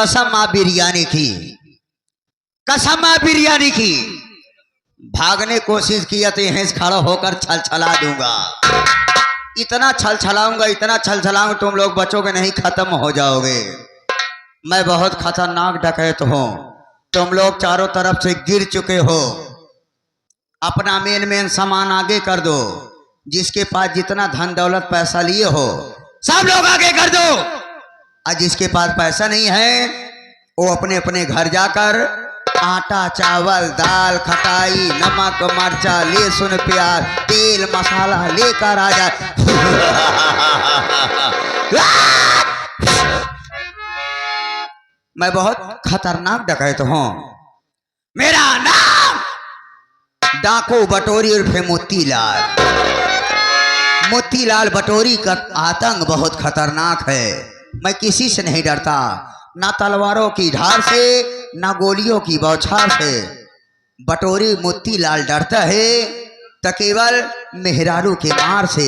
कसम माँ बिरयानी की, कसम माँ बिरयानी की। भागने कोशिश किया तो यहीं से खड़ा होकर छलछला दूंगा। इतना छलछलाऊंगा, इतना छलछलाऊंगा, तुम लोग बचोगे नहीं, खत्म हो जाओगे। मैं बहुत खतरनाक डकैत हूं। तुम लोग चारों तरफ से गिर चुके हो। अपना मेन मेन सामान आगे कर दो। जिसके पास जितना धन दौलत पैसा लिए हो सब लोग आगे कर दो। और जिसके पास पैसा नहीं है वो अपने अपने घर जाकर आटा चावल दाल खटाई नमक मर्चा लहसुन प्याज तेल मसाला लेकर आ जाए। मैं बहुत खतरनाक डकैत हूं। मेरा नाम डाको बटोरी उर्फे मोतीलाल। मोतीलाल बटोरी का आतंक बहुत खतरनाक है। मैं किसी से नहीं डरता, ना तलवारों की धार से ना गोलियों की बौछार से। बटोरी मोतीलाल डरता है तो केवल मेहरारू के मार से।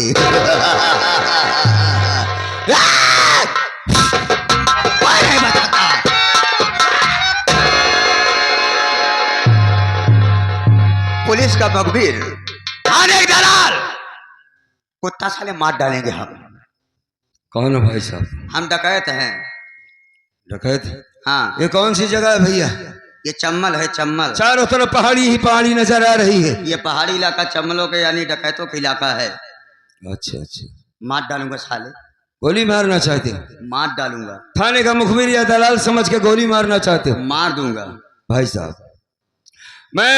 पुलिस का मखबिर, थाने का दलाल, कुत्ता साले मार डालेंगे हम। कौन है भाई साहब? हम डकैत हैं। डकैत? हाँ। ये कौन सी जगह है भैया? ये चम्मल है, चम्मल। चारों तरफ पहाड़ी ही पहाड़ी नजर आ रही है। ये पहाड़ी इलाका चम्मलों के यानी डकैतों का इलाका है। अच्छा अच्छा। मार डालूंगा साले। गोली मारना चाहते हो? मार डालूंगा। थाने का मुखबिर या दलाल समझ के गोली मारना चाहते हो? मार दूंगा। भाई साहब, मैं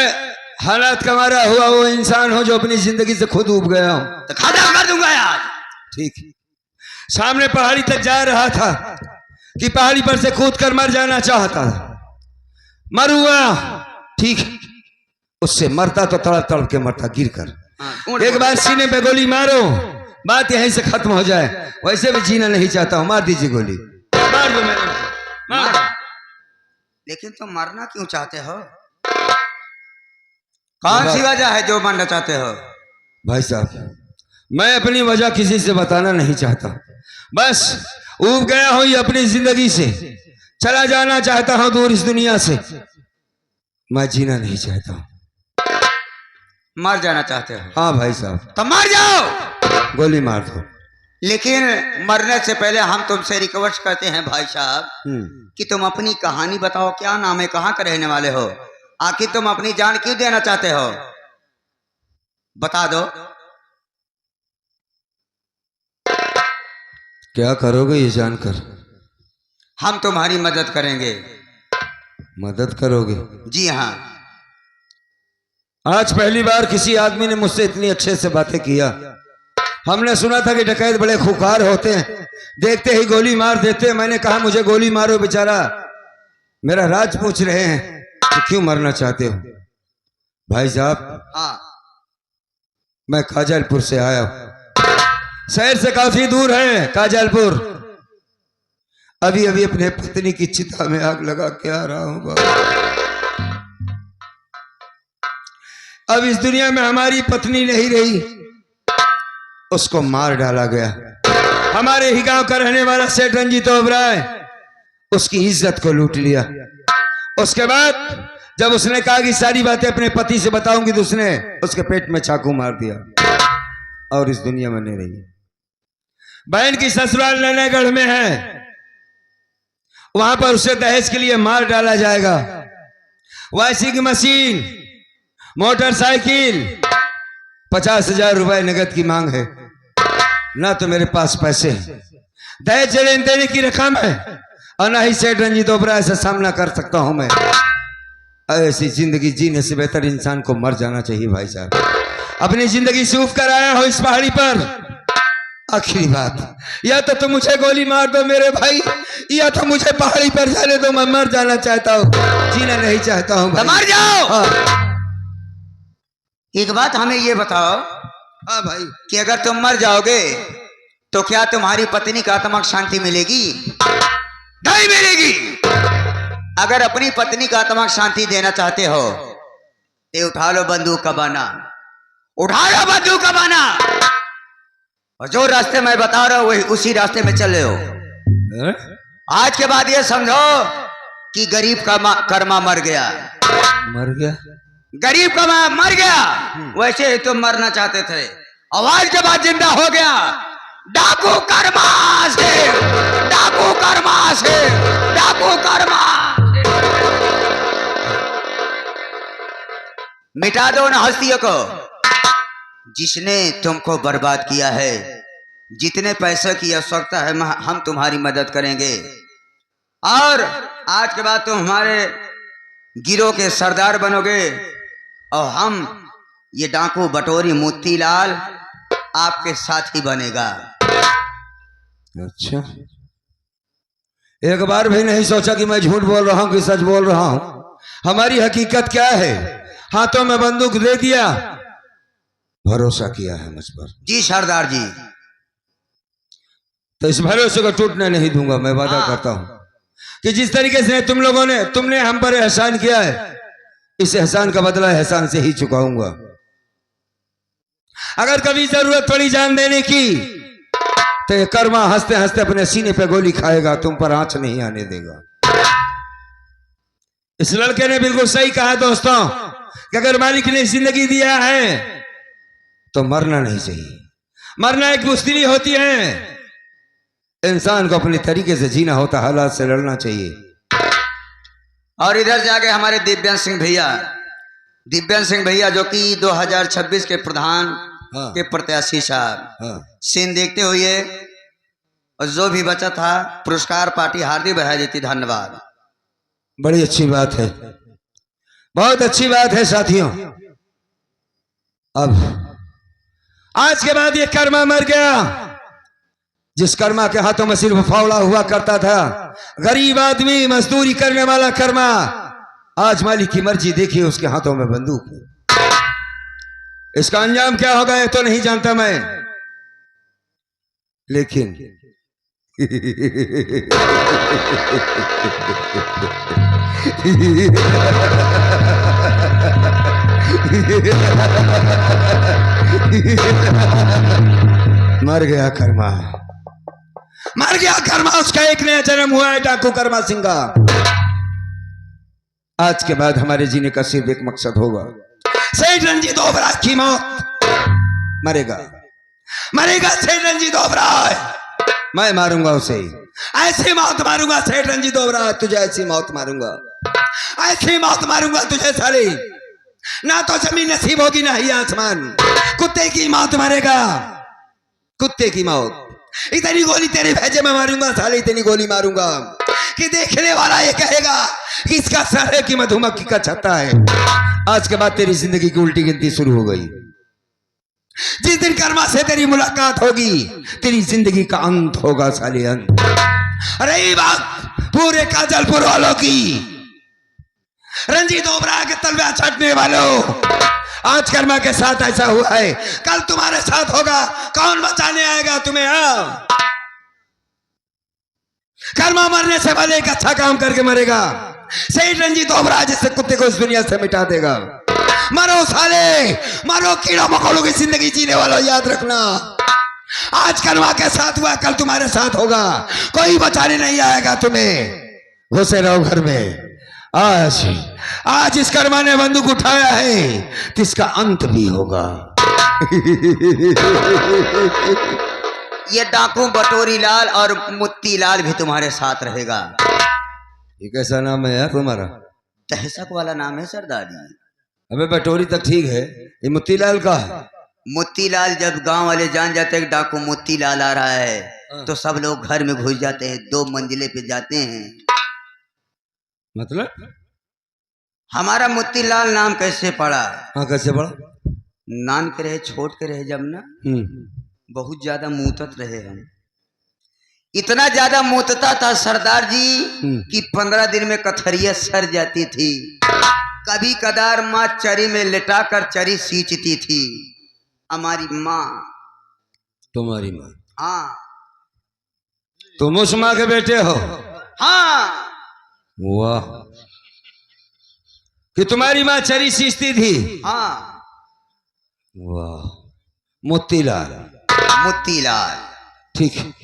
हालात का मारा हुआ वो इंसान हूं जो अपनी जिंदगी से खुद उब गया हूं। तो खत्म कर दूंगा यार। ठीक। सामने पहाड़ी तक जा रहा था कि पहाड़ी पर से कूद कर मर जाना चाहता था। मर हुआ ठीक, उससे मरता तो तड़प तड़प के मरता गिर कर। एक बार सीने पे गोली मारो, बात यहीं से खत्म हो जाए। वैसे भी जीना नहीं चाहता हूं, मार दीजिए गोली। मार दो मैंने, मार। लेकिन तुम मरना क्यों चाहते हो? कौन सी वजह है जो मरना चाहते हो? भाई साहब, मैं अपनी वजह किसी से बताना नहीं चाहता। बस उब गया हूं ये अपनी जिंदगी से, चला जाना चाहता हूं दूर इस दुनिया से। मैं जीना नहीं चाहता हूं। मर जाना चाहते हो? हाँ भाई साहब। तो मर जाओ। गोली मार दो। लेकिन मरने से पहले हम तुमसे रिक्वेस्ट करते हैं भाई साहब कि तुम अपनी कहानी बताओ। क्या नाम है, कहाँ के रहने वाले हो, आखिर तुम अपनी जान क्यों देना चाहते हो? बता दो। क्या करोगे ये जानकर? हम तुम्हारी मदद करेंगे। मदद करोगे? जी हाँ। आज पहली बार किसी आदमी ने मुझसे इतनी अच्छे से बातें किया। हमने सुना था कि डकैत बड़े खुखार होते हैं, देखते ही गोली मार देते। मैंने कहा मुझे गोली मारो बेचारा, मेरा राज पूछ रहे हैं तो क्यों मरना चाहते हो? भाई साहब, हाँ। मैं काजलपुर से आया हूं। शहर से काफी दूर है काजलपुर। अभी अभी अपने पत्नी की चिता में आग लगा के आ रहा हूं बाबा। अब इस दुनिया में हमारी पत्नी नहीं रही, उसको मार डाला गया। हमारे ही गांव का रहने वाला सेठ रंजीत ओबराय उसकी इज्जत को लूट लिया। उसके बाद जब उसने कहा कि सारी बातें अपने पति से बताऊंगी तो उसने उसके पेट में चाकू मार दिया और इस दुनिया में नहीं रही। बहन की ससुराल नैनागढ़ में है, वहां पर उसे दहेज के लिए मार डाला जाएगा। वॉशिंग मशीन, मोटरसाइकिल, 50,000 रुपए नगद की मांग है। ना तो मेरे पास पैसे हैं, दहेज देने की रकम है, और ना ही सेठ रंजीत ओबराय से सामना कर सकता हूं मैं। ऐसी जिंदगी जीने से बेहतर इंसान को मर जाना चाहिए भाई साहब। अपनी जिंदगी से उब कर आया हो इस पहाड़ी पर। आखिरी बात, या तो तुम मुझे गोली मार दो मेरे भाई, या तो मुझे पहाड़ी पर जाने दो। मैं मर जाना चाहता हूँ, जीना नहीं चाहता हूँ। मर जाओ। हाँ। एक बात हमें ये बताओ। हाँ भाई। कि अगर तुम मर जाओगे तो क्या तुम्हारी पत्नी का आत्मा को शांति मिलेगी? नहीं मिलेगी। अगर अपनी पत्नी का आत्मा को शांति देना चाहते हो तो उठा लो बंदूक का बाना, उठा लो बंदूक का बाना, और जो रास्ते मैं बता रहा हूं वही उसी रास्ते में चले हो। आज के बाद ये समझो कि गरीब का कर्मा मर गया। मर गया? गरीब का मर गया, वैसे ही तुम मरना चाहते थे। आवाज के बाद जिंदा हो गया। डाकू कर्मा से, डाकू कर्मा से, डाकू कर्मा। मिटा दो उन हस्तियों को जिसने तुमको बर्बाद किया है। जितने पैसे की आवश्यकता है हम तुम्हारी मदद करेंगे। और आज के बाद तुम हमारे गिरोह के सरदार बनोगे और हम ये डाकू बटोरी मोतीलाल आपके साथ ही बनेगा। अच्छा, एक बार भी नहीं सोचा कि मैं झूठ बोल रहा हूं कि सच बोल रहा हूं? हमारी हकीकत क्या है? हाथों में बंदूक दे दिया, भरोसा किया है मुझ पर। जी सरदार जी। तो इस भरोसे को टूटने नहीं दूंगा। मैं वादा करता हूं कि जिस तरीके से तुमने हम पर एहसान किया है, इस एहसान का बदला एहसान से ही चुकाऊंगा। अगर कभी जरूरत पड़ी जान देने की तो ये कर्मा हंसते हंसते अपने सीने पे गोली खाएगा, तुम पर आंच नहीं आने देगा। इस लड़के ने बिल्कुल सही कहा दोस्तों कि अगर मालिक ने जिंदगी दिया है तो मरना नहीं चाहिए। मरना एक मुश्किल होती है। इंसान को अपने तरीके से जीना होता, हालात से लड़ना चाहिए। और इधर जाके हमारे दिव्यांश सिंह भैया जो कि 2026 के प्रधान के प्रत्याशी साहब, सीन देखते हुए और जो भी बचा था पुरस्कार पार्टी हार्दिक बधाई देती। धन्यवाद। बड़ी अच्छी बात है, बहुत अच्छी बात है साथियों। अब आज के बाद ये कर्मा मर गया। जिस कर्मा के हाथों में सिर्फ फावड़ा हुआ करता था, गरीब आदमी मजदूरी करने वाला कर्मा, आज मालिक की मर्जी देखिए उसके हाथों में बंदूक है। इसका अंजाम क्या होगा ये तो नहीं जानता मैं, लेकिन मर गया कर्मा, मर गया कर्मा। उसका एक नया जन्म हुआ है डाकू कर्मा सिंह का। आज के बाद हमारे जीने का सिर्फ एक मकसद होगा, सेठ रंजीत ओबराय की मौत। मरेगा, मरेगा सेठ रंजीत ओबराय। मैं मारूंगा उसे, ऐसी मौत मारूंगा सेठ रंजीत ओबराय, तुझे ऐसी मौत मारूंगा, ऐसी मौत मारूंगा तुझे साली। ना तो जमीन नसीब होगी ना ही आसमान। कुत्ते की मौत मरेगा, कुत्ते की मौत। इतनी गोली तेरे भेजे में मारूंगा साले, इतनी गोली मारूंगा कि देखने वाला ये कहेगा कि इसका सर है कि मधुमक्खी का छत्ता है। आज के बाद तेरी जिंदगी की उल्टी गिनती शुरू हो गई। जिस दिन कर्मा से तेरी मुलाकात होगी, तेरी जिंदगी का अंत होगा साले, अंत। रही बात पूरे काजलपुर वालों की, रंजीत ओबराय के तलवार छाटने वालों, आज कर्मा के साथ ऐसा हुआ है, कल तुम्हारे साथ होगा। कौन बचाने आएगा तुम्हें? कर्मा मरने से पहले एक अच्छा काम करके मरेगा। सेठ रंजीत ओबराय जैसे कुत्ते को इस दुनिया से मिटा देगा। मरो साले, मरो कीड़ों मकोड़ों की जिंदगी जीने वालों, याद रखना। आज कर्मा के साथ हुआ, कल तुम्हारे साथ होगा। कोई बचाने नहीं आएगा तुम्हें। घुसे रहो घर में। आज इस कर्मा ने बंदूक उठाया है तो इसका अंत भी होगा। ये डाकू बटोरी लाल और मुत्ती लाल भी तुम्हारे साथ रहेगा। ये कैसा नाम है यार तुम्हारा? दहशत वाला नाम है सरदार जी। अबे बटोरी तक ठीक है, ये मुत्ती लाल का है। मुत्ती लाल जब गांव वाले जान जाते हैं डाकू मुत्ती लाल आ रहा है तो सब लोग घर में घुस जाते हैं, 2 मंजिले पे जाते हैं। मतलब हमारा मुत्ती लाल नाम कैसे पड़ा? हाँ, कैसे पड़ा? नान के रहे, छोट के रहे जब ना, बहुत ज्यादा मूतत रहे हम। इतना ज्यादा मूतता था सरदार जी कि 15 दिन में कथरिया सर जाती थी। कभी कदार माँ चरी में लिटाकर चरी सींचती थी। हमारी माँ। तुम्हारी माँ? हाँ। तुम उस माँ के बेटे हो? हाँ। वाह, कि तुम्हारी माँ चरी सींचती थी? हाँ। वाह, मोतीलाल। मोतीलाल। ठीक,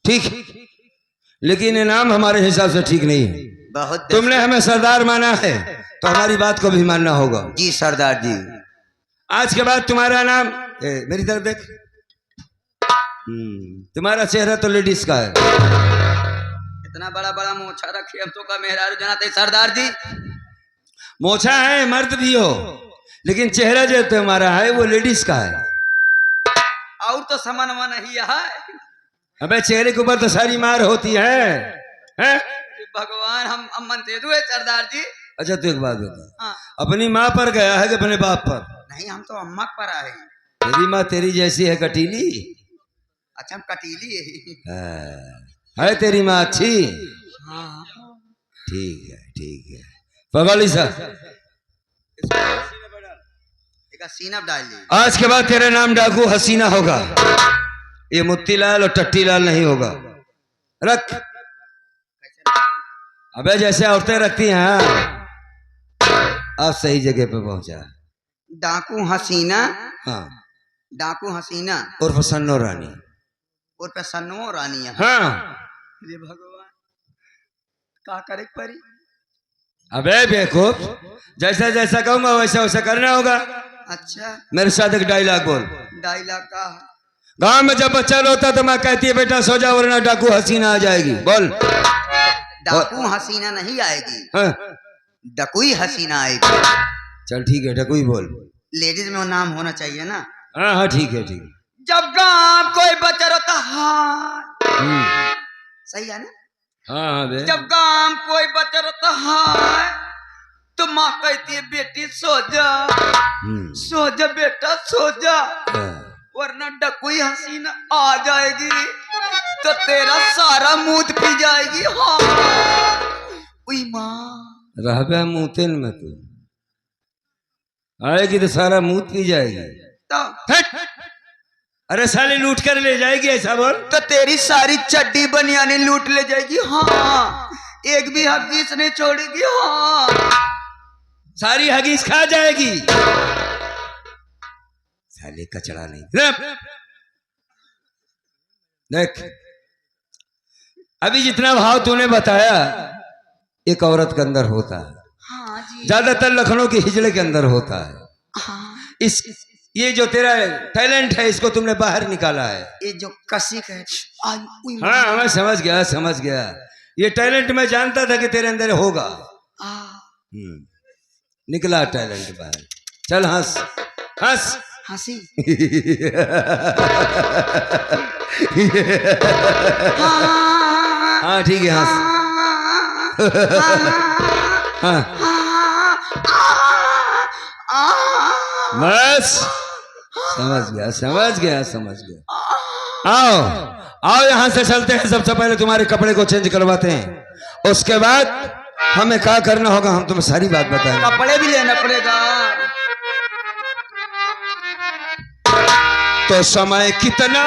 ठीक, लेकिन ये नाम हमारे हिसाब से ठीक नहीं है। बहुत तुमने हमें सरदार माना है तो हमारी बात को भी मानना होगा। जी सरदार जी। आज के बाद तुम्हारा नाम मेरी तरफ देख। तुम्हारा चेहरा तो लेडीज का है। इतना बड़ा बड़ा मोछा रखी अब तो का मेहरारू जनाते सरदार जी। मोछा है मर्द भी हो, लेकिन चेहरा जो तुम्हारा है वो लेडीज का है। और तो समनवा नहीं है। अबे चेहरे के ऊपर तो सारी मार होती है? भगवान हम मनते दुए सरदार जी। अच्छा तू एक बात बता, हाँ। अपनी माँ पर गया है कि अपने बाप पर? नहीं हम तो अम्मा पर आए। तेरी माँ तेरी जैसी है कटीली? अच्छा हम कटीली है तेरी माँ अच्छी? हाँ। ठीक है पगली सा सीना डाल दी। आज के बाद तेरा नाम डाकू हसीना होगा। ये मुत्तीलाल और टट्टीलाल नहीं होगा। रख। अबे जैसे औरतें रखती हैं। आप सही जगह पे पहुंचा। डाकू हसीना। हाँ डाकू हसीना उर्फ सन्नो रानी। उर्फ सन्नो रानी है। हाँ। ये भगवान क्या करे परी। अबे बेवकूफ, जैसा जैसा कहूंगा वैसा वैसा करना होगा। अच्छा मेरे साथ एक डायलॉग बोल। डायलॉग का? गांव में जब बच्चा रोता तो माँ कहती है बेटा सो जा वरना डाकू हसीना आ जाएगी। बोल। डाकू हसीना नहीं आएगी। हाँ? डकुई हसीना आएगी। चल ठीक है डकुई बोल। लेडीज में वो नाम होना चाहिए ना। हाँ ठीक है ठीक है। जब गांव कोई बच्चा रोता है। सही है ना? हाँ बे। जब गांव कोई बच्चा रोता है तो माँ कहती है बेटी सो जा बेटा सो जा, वरना डकुई हसीना आ जाएगी तो तेरा सारा मूत पी जाएगी। हाँ उई माँ रहबे मुँह में तू आएगी तो सारा मूत पी जाएगी। तो अरे साले लूट कर ले जाएगी ऐसा बोल। तो तेरी सारी चड्डी बनियानी लूट ले जाएगी। हाँ एक भी हग्गीस नहीं छोड़ेगी। हाँ सारी हगीस खा जाएगी। साले कचड़ा नहीं। देख अभी जितना भाव तूने बताया एक औरत के अंदर होता है। हाँ जी। ज्यादातर लखनऊ की हिजड़े के अंदर होता है। हाँ। ये जो तेरा टैलेंट है इसको तुमने बाहर निकाला है। ये जो कशिक है। हाँ मैं समझ गया। ये टैलेंट मैं जानता था कि तेरे अंदर होगा। निकला टैलेंट बाहर। चल हंस हंस। हंसी। हाँ ठीक है हंस। हाँ बस समझ गया। आओ यहाँ से चलते हैं। सबसे पहले तुम्हारे कपड़े को चेंज करवाते हैं, उसके बाद हमें क्या करना होगा हम तुम्हें सारी बात बताएंगे। कपड़े भी लेना पड़ेगा। तो समय कितना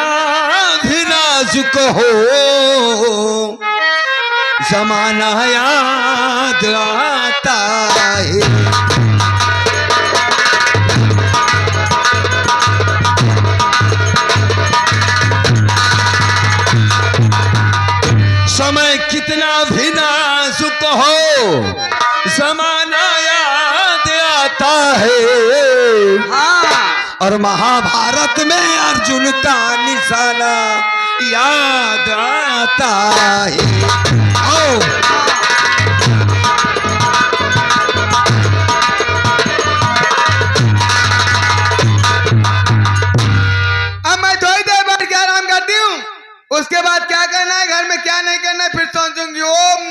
भी नाजुक हो जमाना याद आता है। समय कितना भी नाजुक हो जमाना याद आता है। हाँ। और महाभारत में अर्जुन का निशाना याद आता है। अब मैं थोड़ी देर बाद क्या आराम करती हूँ, उसके बाद क्या करना है घर में क्या नहीं करना है फिर सोचूंगी। ओम